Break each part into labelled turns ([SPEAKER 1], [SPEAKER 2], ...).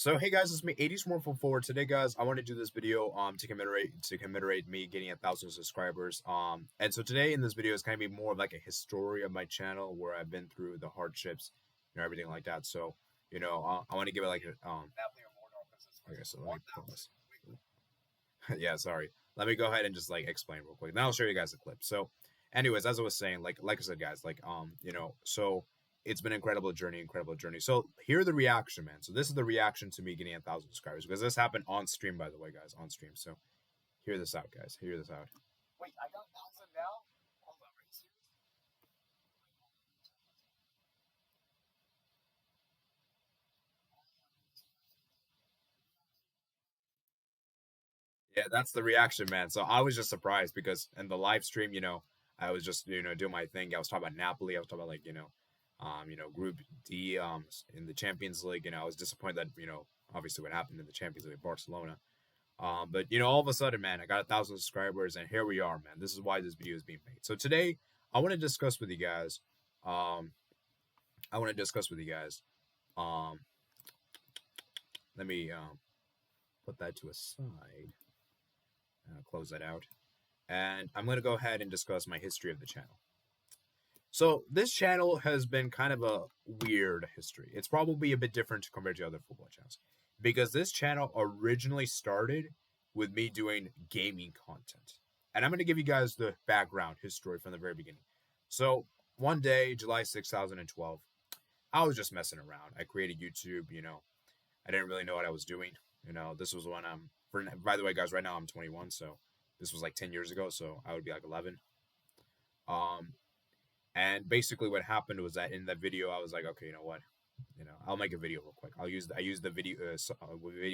[SPEAKER 1] So hey guys, it's me AD744. Today, guys, I want to do this video to commemorate me getting 1,000 subscribers. And so today in this video is kind of be more of like a history of my channel where I've been through the hardships, everything like that. So I want to give it like a Okay, so let me put this. Yeah, sorry. Let me go ahead and just like explain real quick. Then I'll show you guys a clip. So, anyways, as I was saying, like I said, guys, so it's been an incredible journey, incredible journey. So here the reaction, man. So this is the reaction to me getting 1,000 subscribers because this happened on stream, by the way, guys, on stream. So hear this out, guys. Hear this out. Wait, I got 1,000 now. Hold on, are you serious? Yeah, that's the reaction, man. So I was just surprised because in the live stream, I was just doing my thing. I was talking about Napoli. I was talking about like Group D in the Champions League. I was disappointed that obviously what happened in the Champions League, Barcelona. But all of a sudden, man, I got 1,000 subscribers, and here we are, man. This is why this video is being made. So today, I want to discuss with you guys. I want to discuss with you guys. Let me put that to a side. Close that out. And I'm going to go ahead and discuss my history of the channel. So this channel has been kind of a weird history. It's probably a bit different compared to other football channels. Because this channel originally started with me doing gaming content. And I'm going to give you guys the background history from the very beginning. So one day, July 6, 2012, I was just messing around. I created YouTube, I didn't really know what I was doing. This was when by the way, guys, right now I'm 21, so this was like 10 years ago, so I would be like 11. And basically what happened was that in that video, I was like, okay, you know what? I'll make a video real quick. I use the video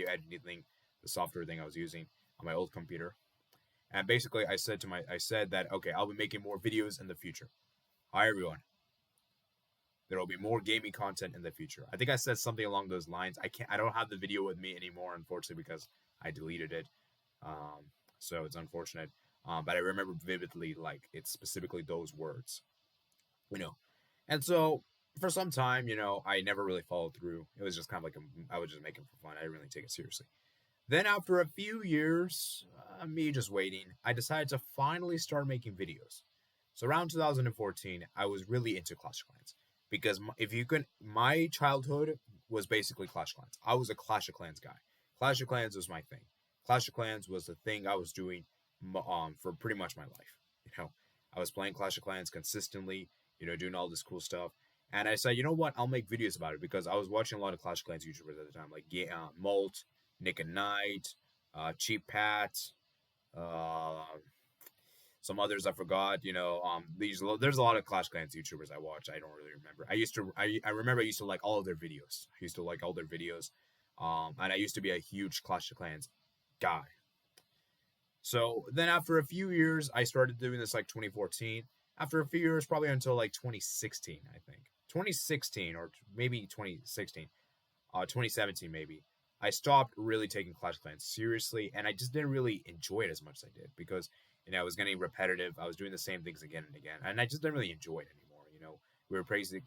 [SPEAKER 1] editing thing, the software thing I was using on my old computer. And basically I said that, okay, I'll be making more videos in the future. Hi, everyone. There will be more gaming content in the future. I think I said something along those lines. I don't have the video with me anymore, unfortunately, because I deleted it. So it's unfortunate. But I remember vividly, like, it's specifically those words. And so for some time, I never really followed through. It was just kind of like I was just making for fun. I didn't really take it seriously. Then after a few years, me just waiting, I decided to finally start making videos. So around 2014, I was really into Clash of Clans because my childhood was basically Clash of Clans. I was a Clash of Clans guy. Clash of Clans was my thing. Clash of Clans was the thing I was doing for pretty much my life. I was playing Clash of Clans consistently, doing all this cool stuff. And I said, you know what? I'll make videos about it because I was watching a lot of Clash of Clans YouTubers at the time, like Molt, Nick and Knight, Cheap Pat, some others I forgot. There's a lot of Clash of Clans YouTubers I watch. I don't really remember. I remember I used to like all of their videos. And I used to be a huge Clash of Clans guy. So then after a few years, I started doing this like 2014. After a few years, probably until like 2016, I think. 2016 or maybe 2017 maybe. I stopped really taking Clash of Clans seriously, and I just didn't really enjoy it as much as I did because, I was getting repetitive. I was doing the same things again and again, and I just didn't really enjoy it anymore.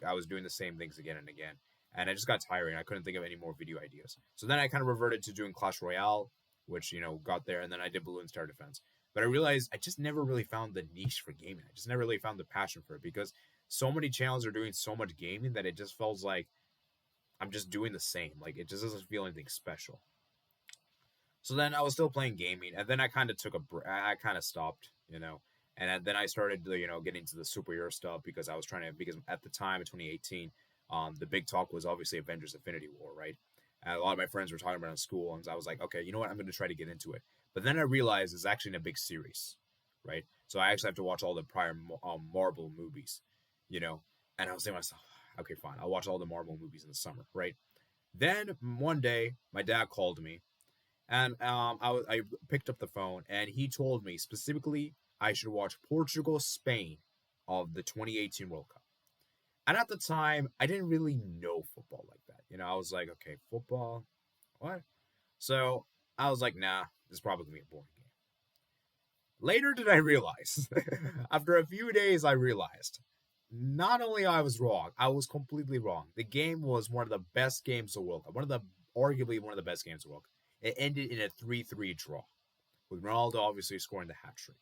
[SPEAKER 1] I was doing the same things again and again, and I just got tiring. I couldn't think of any more video ideas. So then I kind of reverted to doing Clash Royale, which, got there, and then I did Balloon Star Defense. But I realized I just never really found the niche for gaming. I just never really found the passion for it because so many channels are doing so much gaming that it just feels like I'm just doing the same. Like, it just doesn't feel anything special. So then I was still playing gaming, and then I kind of took a break. I kind of stopped, and then I started, getting into the superhero stuff because because at the time in 2018, the big talk was obviously Avengers Infinity War, right? And a lot of my friends were talking about it in school, and I was like, okay, you know what? I'm going to try to get into it. But then I realized it's actually in a big series, right? So I actually have to watch all the prior Marvel movies, and I was saying to myself, okay, fine, I'll watch all the Marvel movies in the summer, right? Then one day, my dad called me, and I picked up the phone, and he told me specifically I should watch Portugal-Spain of the 2018 World Cup. And at the time, I didn't really know football like that. I was like, okay, football, what? So I was like, nah, this is probably going to be a boring game. Later did I realize, after a few days, I realized, not only I was wrong, I was completely wrong. The game was one of the best games of the World Cup, one of the arguably one of the best games of the World Cup. It ended in a 3-3 draw, with Ronaldo obviously scoring the hat trick,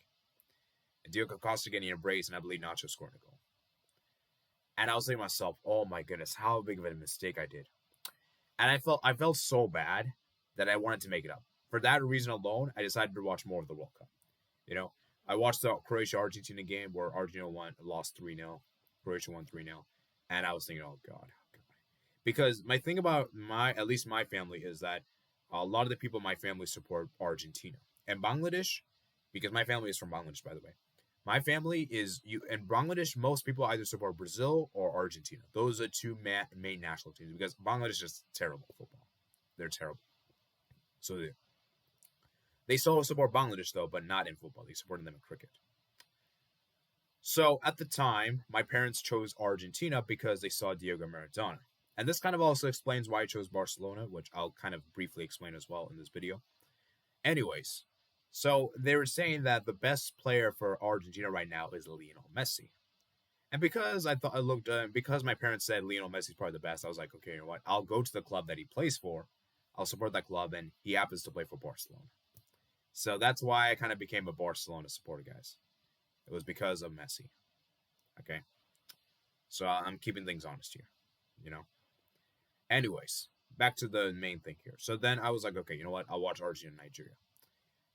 [SPEAKER 1] and Diogo Costa getting a brace, and I believe Nacho scoring a goal. And I was thinking to myself, oh my goodness, how big of a mistake I did. And I felt so bad that I wanted to make it up. For that reason alone, I decided to watch more of the World Cup. You know, I watched the Croatia-Argentina game where Argentina lost 3-0. Croatia won 3-0. And I was thinking, oh God, how could I? Because my thing about at least my family is that a lot of the people in my family support Argentina. And Bangladesh, because my family is from Bangladesh, by the way. My family is in Bangladesh. Most people either support Brazil or Argentina. Those are two main national teams because Bangladesh is terrible at football. They're terrible. So they still support Bangladesh though, but not in football. They supported them in cricket. So at the time, my parents chose Argentina because they saw Diego Maradona, and this kind of also explains why I chose Barcelona, which I'll kind of briefly explain as well in this video. Anyways. So they were saying that the best player for Argentina right now is Lionel Messi. And because because my parents said Lionel Messi is probably the best, I was like, okay, you know what? I'll go to the club that he plays for. I'll support that club, and he happens to play for Barcelona. So that's why I kind of became a Barcelona supporter, guys. It was because of Messi. Okay. So I'm keeping things honest here, you know. Anyways, back to the main thing here. So then I was like, okay, you know what? I'll watch Argentina and Nigeria.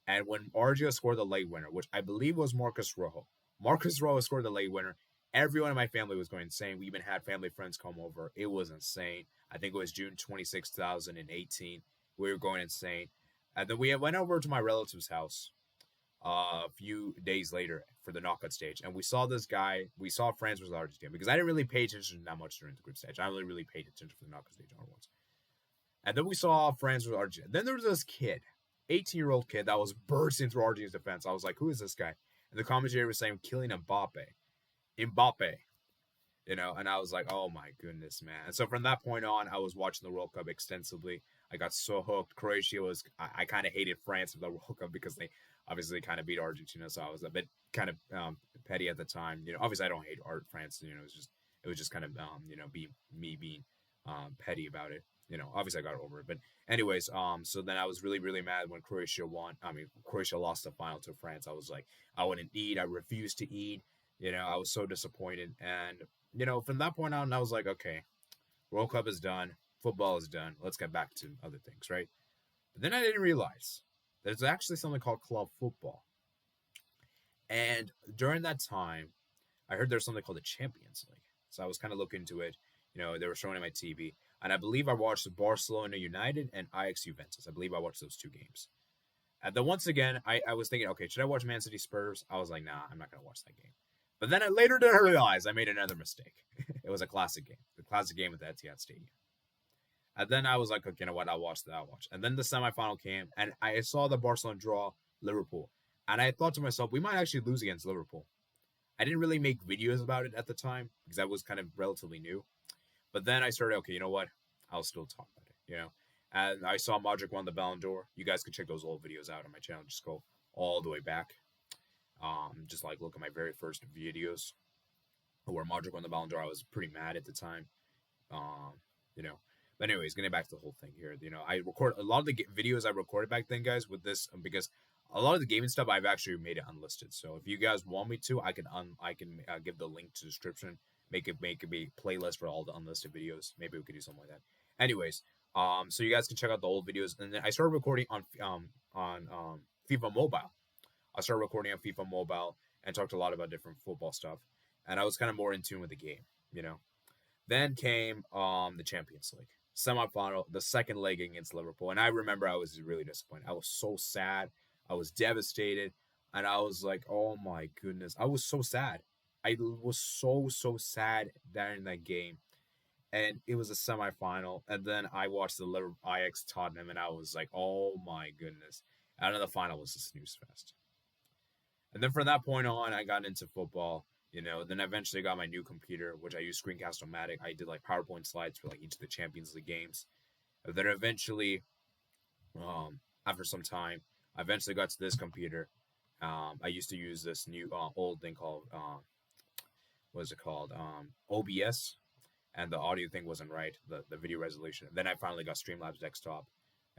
[SPEAKER 1] And when Argentina scored the late winner, which I believe was Marcus Rojo scored the late winner. Everyone in my family was going insane. We even had family friends come over. It was insane. I think it was June 26, 2018. We were going insane. And then we went over to my relative's house a few days later for the knockout stage. And we saw this guy. We saw France versus Argentina because I didn't really pay attention that much during the group stage. I only really paid attention for the knockout stage onwards. And then we saw France versus Argentina. Then there was this kid. 18-year-old kid that was bursting through Argentina's defense. I was like, who is this guy? And the commentator was saying, Kylian Mbappe, you know, and I was like, oh my goodness, man. And so from that point on, I was watching the World Cup extensively. I got so hooked. I kind of hated France in the World Cup because they obviously kind of beat Argentina. So I was a bit kind of petty at the time. You know, obviously I don't hate France. You know, it was just kind of, you know, being petty about it. You know, obviously I got over it. But anyways, so then I was really, really mad when Croatia won. I mean, Croatia lost the final to France. I was like, I wouldn't eat. I refused to eat. You know, I was so disappointed. And, you know, from that point on, I was like, okay, World Cup is done. Football is done. Let's get back to other things, right? But then I didn't realize there's actually something called club football. And during that time, I heard there's something called the Champions League. So I was kind of looking into it. You know, they were showing it on my TV. And I believe I watched Barcelona United and Ajax Juventus. I believe I watched those two games. And then once again, I was thinking, okay, should I watch Man City Spurs? I was like, nah, I'm not going to watch that game. But then I later did realize I made another mistake. It was a classic game. The classic game at the Etihad Stadium. And then I was like, okay, you know what? I'll watch that. And then the semifinal came, and I saw the Barcelona draw Liverpool. And I thought to myself, we might actually lose against Liverpool. I didn't really make videos about it at the time because I was kind of relatively new. But then I started, okay, you know what? I'll still talk about it, you know? And I saw Modric won the Ballon d'Or. You guys can check those old videos out on my channel. Just go all the way back. Just like look at my very first videos where Modric won the Ballon d'Or. I was pretty mad at the time. You know. But anyways, getting back to the whole thing here. You know, I record a lot of the videos I recorded back then, guys, with this because a lot of the gaming stuff I've actually made it unlisted. So if you guys want me to, I can give the link to the description. Make it be playlist for all the unlisted videos. Maybe we could do something like that. Anyways, so you guys can check out the old videos. And then I started recording on FIFA Mobile. I started recording on FIFA Mobile and talked a lot about different football stuff. And I was kind of more in tune with the game, you know. Then came the Champions League semifinal, the second leg against Liverpool. And I remember I was really disappointed. I was so sad. I was devastated. And I was like, oh my goodness. I was so sad. I was so sad during that game. And it was a semifinal. And then I watched the Liverpool Ajax Tottenham, and I was like, oh my goodness. And then the final was a snooze fest. And then from that point on, I got into football. You know, then I eventually got my new computer, which I use Screencast-O-Matic. I did like PowerPoint slides for like each of the Champions League games. And then eventually, after some time, I eventually got to this computer. I used to use this new old thing called, what is it called? OBS. and the audio thing wasn't right, the video resolution. Then I finally got Streamlabs desktop,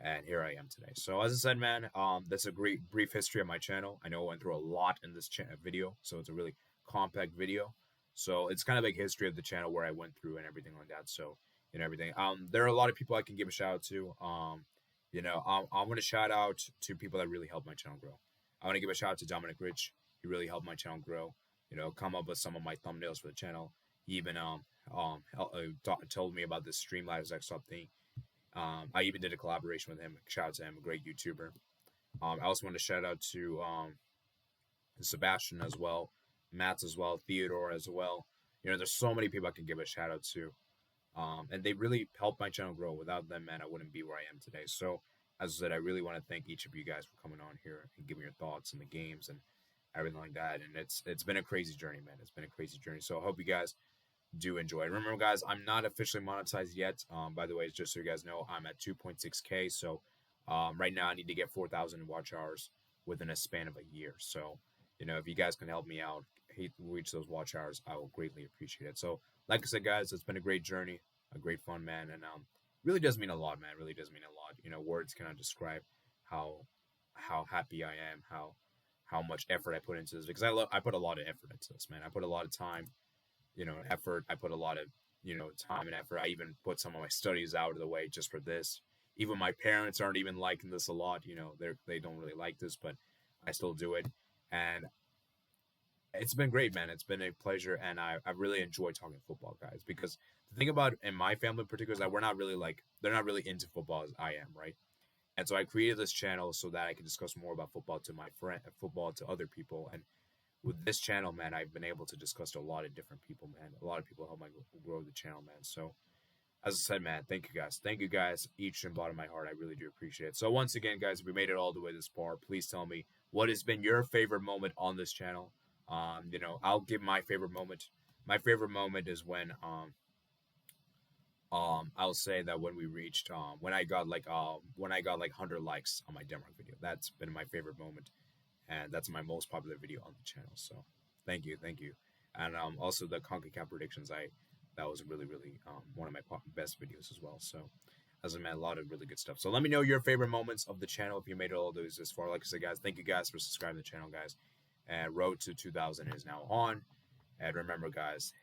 [SPEAKER 1] and here I am today. So as I said, man, that's a great brief history of my channel. I know I went through a lot in this video, so it's a really compact video. So it's kind of like history of the channel where I went through and everything like that. So and everything. There are a lot of people I can give a shout out to. I want to shout out to people that really helped my channel grow. I want to give a shout out to Dominic Rich. He really helped my channel grow. Come up with some of my thumbnails for the channel. He even told me about this Streamlabs desktop thing. I even did a collaboration with him. Shout out to him, a great YouTuber. I also want to shout out to Sebastian as well, Matt as well, Theodore as well. There's so many people I can give a shout out to. And they really helped my channel grow. Without them, man, I wouldn't be where I am today. So, as I said, I really want to thank each of you guys for coming on here and giving your thoughts on the games and everything like that. And it's been a crazy journey, man. It's been a crazy journey. So I hope you guys do enjoy. Remember, guys, I'm not officially monetized yet. By the way, just so you guys know, I'm at 2.6K. So right now I need to get 4,000 watch hours within a span of a year. So, if you guys can help me out, reach those watch hours, I will greatly appreciate it. So, like I said, guys, it's been a great journey, a great fun, man. And really does mean a lot, man. Really does mean a lot. Words cannot describe how happy I am, how much effort I put into this, because I put a lot of effort into this, man. I put a lot of time, effort. I put a lot of, time and effort. I even put some of my studies out of the way just for this. Even my parents aren't even liking this a lot. They don't really like this, but I still do it. And it's been great, man. It's been a pleasure, and I really enjoy talking football, guys. Because the thing about in my family in particular is that we're not really they're not really into football as I am, right? And so I created this channel so that I can discuss more about football to my football to other people. And with this channel, man, I've been able to discuss to a lot of different people, man. A lot of people help me grow the channel, man. So as I said, man, thank you guys. Thank you guys, each from the bottom of my heart. I really do appreciate it. So once again, guys, if we made it all the way this far, please tell me what has been your favorite moment on this channel. I'll give my favorite moment. My favorite moment is when I'll say that when we reached when I got like 100 likes on my demo video. That's been my favorite moment, and that's my most popular video on the channel. So thank you. And also the CONCACAF predictions, that was really really one of my best videos as well. So as I meant, a lot of really good stuff. So let me know your favorite moments of the channel if you made it all those this far. Like I said, guys, thank you guys for subscribing to the channel, guys. And road to 2000 is now on. And remember, guys,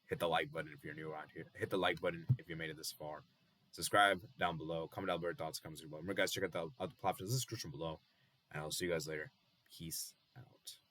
[SPEAKER 1] hit the like button if you're new around here. Hit the like button if you made it this far. Subscribe down below. Comment down below your thoughts, comments below. Remember, guys, check out the other platforms in the description below. And I'll see you guys later. Peace out.